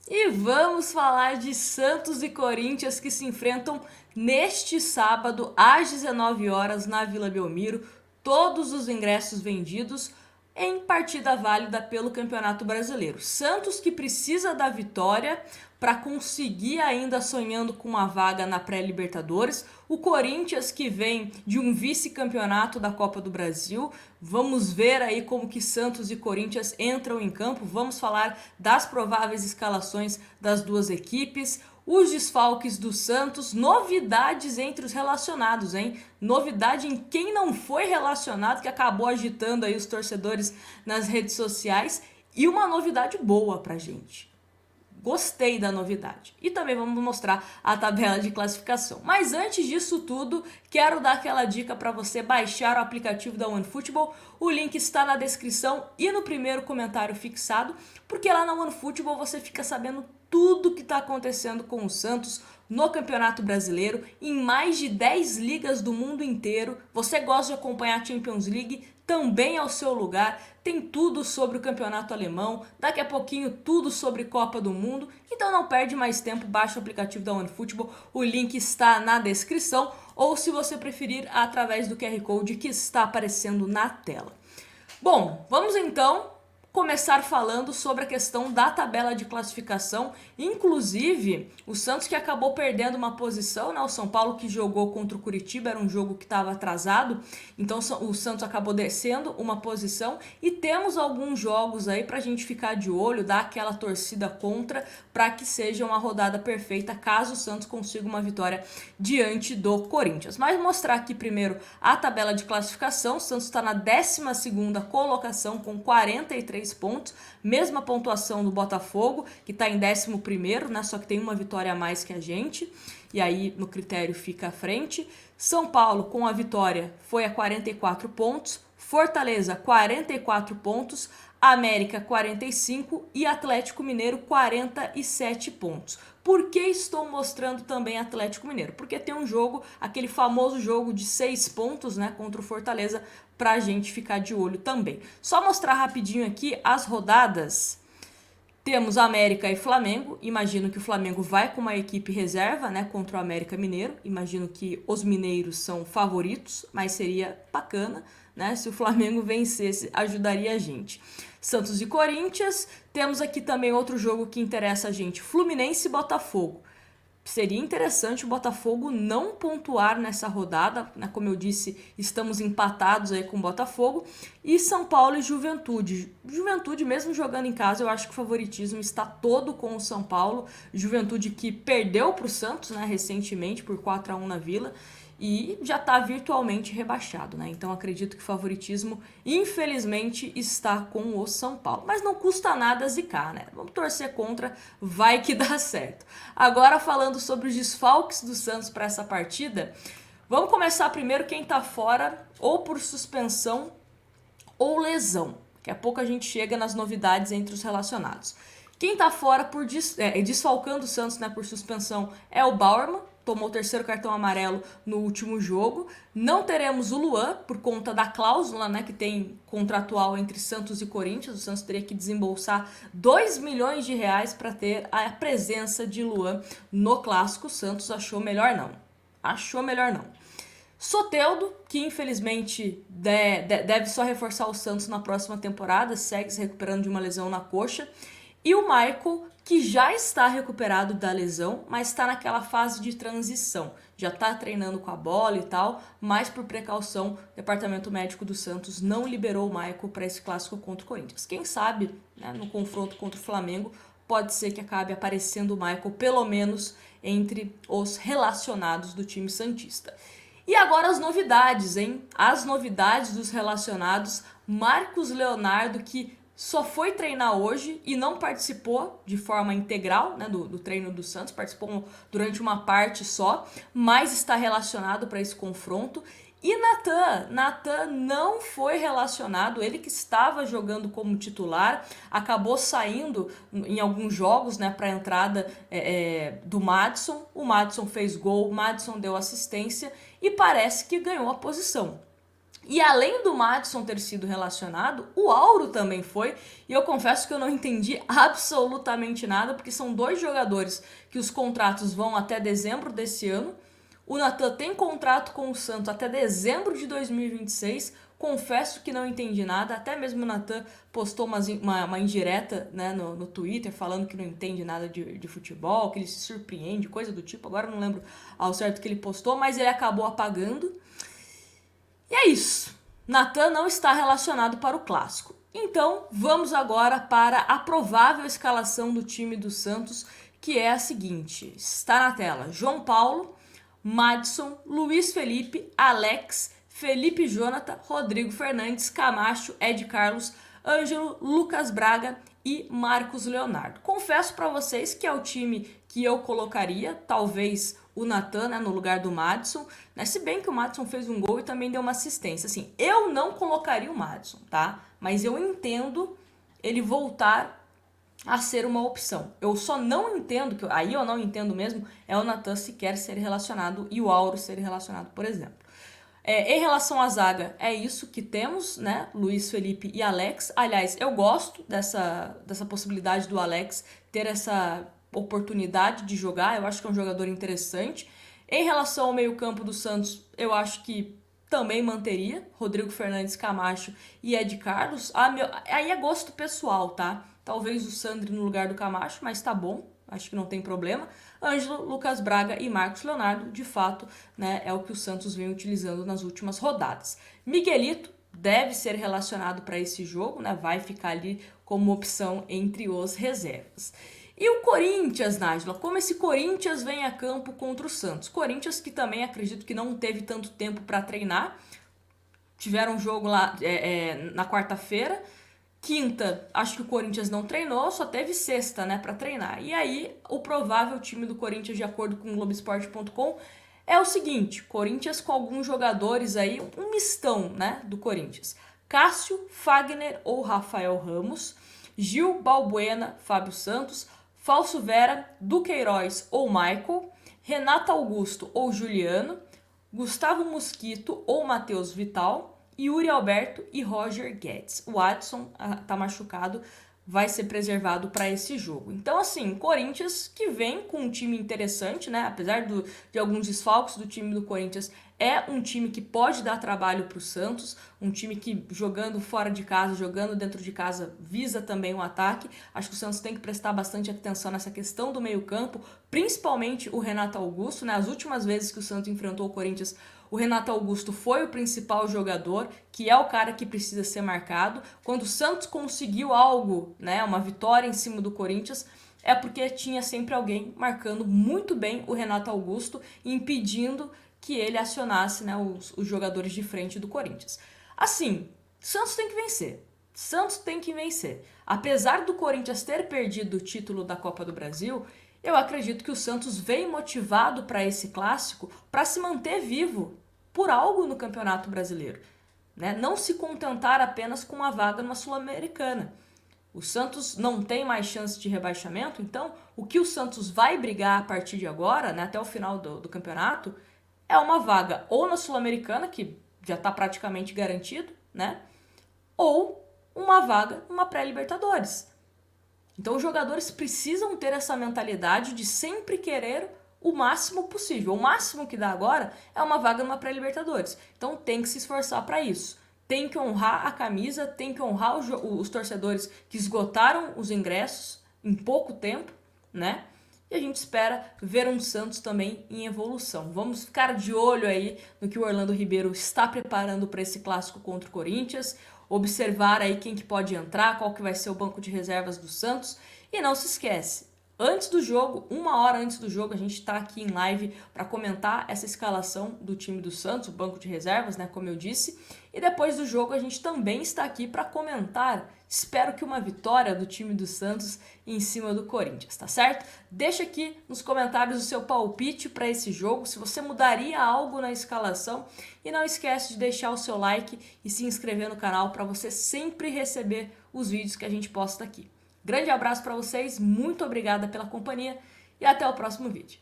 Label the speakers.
Speaker 1: E vamos falar de Santos e Corinthians que se enfrentam neste sábado às 19 horas na Vila Belmiro. Todos os ingressos vendidos em partida válida pelo Campeonato Brasileiro. Santos que precisa da vitória para conseguir ainda sonhando com uma vaga na pré-Libertadores. O Corinthians que vem de um vice-campeonato da Copa do Brasil. Vamos ver aí como que Santos e Corinthians entram em campo. Vamos falar das prováveis escalações das duas equipes. Os desfalques do Santos, novidades entre os relacionados, hein? Novidade em quem não foi relacionado, que acabou agitando aí os torcedores nas redes sociais. E uma novidade boa pra gente. Gostei da novidade. E também vamos mostrar a tabela de classificação. Mas antes disso tudo, quero dar aquela dica para você baixar o aplicativo da OneFootball. O link está na descrição e no primeiro comentário fixado, porque lá na OneFootball você fica sabendo tudo que está acontecendo com o Santos no Campeonato Brasileiro, em mais de 10 ligas do mundo inteiro. Você gosta de acompanhar a Champions League? Também ao seu lugar, tem tudo sobre o campeonato alemão, daqui a pouquinho tudo sobre Copa do Mundo, então não perde mais tempo, baixa o aplicativo da OneFootball, o link está na descrição, ou se você preferir, através do QR Code que está aparecendo na tela. Bom, vamos então começar falando sobre a questão da tabela de classificação, inclusive o Santos que acabou perdendo uma posição, né? O São Paulo que jogou contra o Curitiba, era um jogo que estava atrasado, então o Santos acabou descendo uma posição e temos alguns jogos aí para a gente ficar de olho, dar aquela torcida contra, para que seja uma rodada perfeita caso o Santos consiga uma vitória diante do Corinthians. Mas mostrar aqui primeiro a tabela de classificação. O Santos está na 12ª colocação com 43 pontos, mesma pontuação do Botafogo, que está em 11º, né? Só que tem uma vitória a mais que a gente, e aí no critério fica à frente. São Paulo, com a vitória, foi a 44 pontos, Fortaleza, 44 pontos, América, 45 e Atlético Mineiro, 47 pontos. Por que estou mostrando também Atlético Mineiro? Porque tem um jogo, aquele famoso jogo de 6 pontos, né, contra o Fortaleza, pra gente ficar de olho também. Só mostrar rapidinho aqui as rodadas. Temos América e Flamengo. Imagino que o Flamengo vai com uma equipe reserva, né, contra o América Mineiro. Imagino que os mineiros são favoritos, mas seria bacana, né, se o Flamengo vencesse, ajudaria a gente. Santos e Corinthians. Temos aqui também outro jogo que interessa a gente, Fluminense e Botafogo. Seria interessante o Botafogo não pontuar nessa rodada, né? Como eu disse, estamos empatados aí com o Botafogo. E São Paulo e Juventude. Juventude, mesmo jogando em casa, eu acho que o favoritismo está todo com o São Paulo. Juventude que perdeu para o Santos, né, recentemente por 4-1 na Vila. E já está virtualmente rebaixado, né? Então acredito que o favoritismo, infelizmente, está com o São Paulo. Mas não custa nada zicar, né? Vamos torcer contra, vai que dá certo. Agora falando sobre os desfalques do Santos para essa partida, vamos começar primeiro quem está fora, ou por suspensão ou lesão. Daqui a pouco a gente chega nas novidades entre os relacionados. Quem está fora por desfalcando o Santos, né, por suspensão é o Bauerman, tomou o 3º cartão amarelo no último jogo. Não teremos o Luan, por conta da cláusula, né, que tem contratual entre Santos e Corinthians. O Santos teria que desembolsar 2 milhões de reais para ter a presença de Luan no Clássico. O Santos achou melhor não. Soteldo, que infelizmente deve só reforçar o Santos na próxima temporada, segue se recuperando de uma lesão na coxa. E o Michael, que já está recuperado da lesão, mas está naquela fase de transição. Já está treinando com a bola e tal, mas por precaução, o Departamento Médico do Santos não liberou o Michael para esse clássico contra o Corinthians. Quem sabe, né, no confronto contra o Flamengo, pode ser que acabe aparecendo o Michael, pelo menos entre os relacionados do time santista. E agora as novidades, hein? As novidades dos relacionados. Marcos Leonardo, que só foi treinar hoje e não participou de forma integral, né, do treino do Santos, participou durante uma parte só, mas está relacionado para esse confronto. E Natan não foi relacionado, ele que estava jogando como titular, acabou saindo em alguns jogos, né, para a entrada do Madison. O Madison fez gol, o Madison deu assistência e parece que ganhou a posição. E além do Madison ter sido relacionado, o Auro também foi, e eu confesso que eu não entendi absolutamente nada, porque são 2 jogadores que os contratos vão até dezembro desse ano. O Natan tem contrato com o Santos até dezembro de 2026, confesso que não entendi nada, até mesmo o Natan postou uma indireta, né, no Twitter, falando que não entende nada de futebol, que ele se surpreende, coisa do tipo, agora eu não lembro ao certo que ele postou, mas ele acabou apagando. E é isso, Natan não está relacionado para o Clássico. Então, vamos agora para a provável escalação do time do Santos, que é a seguinte, está na tela: João Paulo, Madison, Luiz Felipe, Alex, Felipe Jonathan, Rodrigo Fernandes, Camacho, Ed Carlos, Ângelo, Lucas Braga e Marcos Leonardo. Confesso para vocês que é o time que eu colocaria, talvez o Natan, né, no lugar do Madison, né, se bem que o Madison fez um gol e também deu uma assistência. Assim, eu não colocaria o Madison, tá? Mas eu entendo ele voltar a ser uma opção. Eu só não entendo, aí eu não entendo mesmo, é o Natan sequer ser relacionado e o Auro ser relacionado, por exemplo. Em relação à zaga, é isso que temos, né? Luiz Felipe e Alex. Aliás, eu gosto dessa possibilidade do Alex ter essa oportunidade de jogar. Eu acho que é um jogador interessante. Em relação ao meio-campo do Santos, eu acho que também manteria Rodrigo Fernandes, Camacho e Ed Carlos. Aí é gosto pessoal, tá? Talvez o Sandri no lugar do Camacho, mas tá bom. Acho que não tem problema. Ângelo, Lucas Braga e Marcos Leonardo, de fato, né, é o que o Santos vem utilizando nas últimas rodadas. Miguelito deve ser relacionado para esse jogo, né, vai ficar ali como opção entre os reservas. E o Corinthians, Nájila, como esse Corinthians vem a campo contra o Santos? Corinthians que também acredito que não teve tanto tempo para treinar, tiveram um jogo lá na quarta-feira. Quinta, acho que o Corinthians não treinou, só teve sexta, né, para treinar. E aí, o provável time do Corinthians, de acordo com o Globoesporte.com, é o seguinte: Corinthians com alguns jogadores aí, um mistão, né, do Corinthians. Cássio, Fagner ou Rafael Ramos, Gil, Balbuena, Fábio Santos, Falso Vera, Duqueiroz ou Michael, Renato Augusto ou Juliano, Gustavo Mosquito ou Matheus Vital, Yuri Alberto e Roger Guedes. O Adson tá machucado, vai ser preservado para esse jogo. Então, assim, Corinthians que vem com um time interessante, né? Apesar de alguns desfalques do time do Corinthians, é um time que pode dar trabalho para o Santos, um time que jogando fora de casa, jogando dentro de casa, visa também o ataque. Acho que o Santos tem que prestar bastante atenção nessa questão do meio-campo, principalmente o Renato Augusto, né? As últimas vezes que o Santos enfrentou o Corinthians, o Renato Augusto foi o principal jogador, que é o cara que precisa ser marcado. Quando o Santos conseguiu algo, né, uma vitória em cima do Corinthians, é porque tinha sempre alguém marcando muito bem o Renato Augusto e impedindo que ele acionasse, né, os jogadores de frente do Corinthians. Assim, Santos tem que vencer. Santos tem que vencer. Apesar do Corinthians ter perdido o título da Copa do Brasil, eu acredito que o Santos vem motivado para esse clássico para se manter vivo por algo no Campeonato Brasileiro, né? Não se contentar apenas com uma vaga numa Sul-Americana. O Santos não tem mais chance de rebaixamento, então o que o Santos vai brigar a partir de agora, né, até o final do campeonato, é uma vaga ou na Sul-Americana, que já está praticamente garantido, né, ou uma vaga numa pré-Libertadores. Então os jogadores precisam ter essa mentalidade de sempre querer o máximo possível. O máximo que dá agora é uma vaga numa pré-Libertadores. Então tem que se esforçar para isso. Tem que honrar a camisa, tem que honrar os torcedores que esgotaram os ingressos em pouco tempo, né? E a gente espera ver um Santos também em evolução. Vamos ficar de olho aí no que o Orlando Ribeiro está preparando para esse clássico contra o Corinthians, observar aí quem que pode entrar, qual que vai ser o banco de reservas do Santos. E não se esquece, antes do jogo, 1 hora antes do jogo, a gente está aqui em live para comentar essa escalação do time do Santos, o banco de reservas, né, como eu disse. E depois do jogo a gente também está aqui para comentar, espero que uma vitória do time do Santos em cima do Corinthians, tá certo? Deixa aqui nos comentários o seu palpite para esse jogo, se você mudaria algo na escalação. E não esquece de deixar o seu like e se inscrever no canal para você sempre receber os vídeos que a gente posta aqui. Grande abraço para vocês, muito obrigada pela companhia e até o próximo vídeo.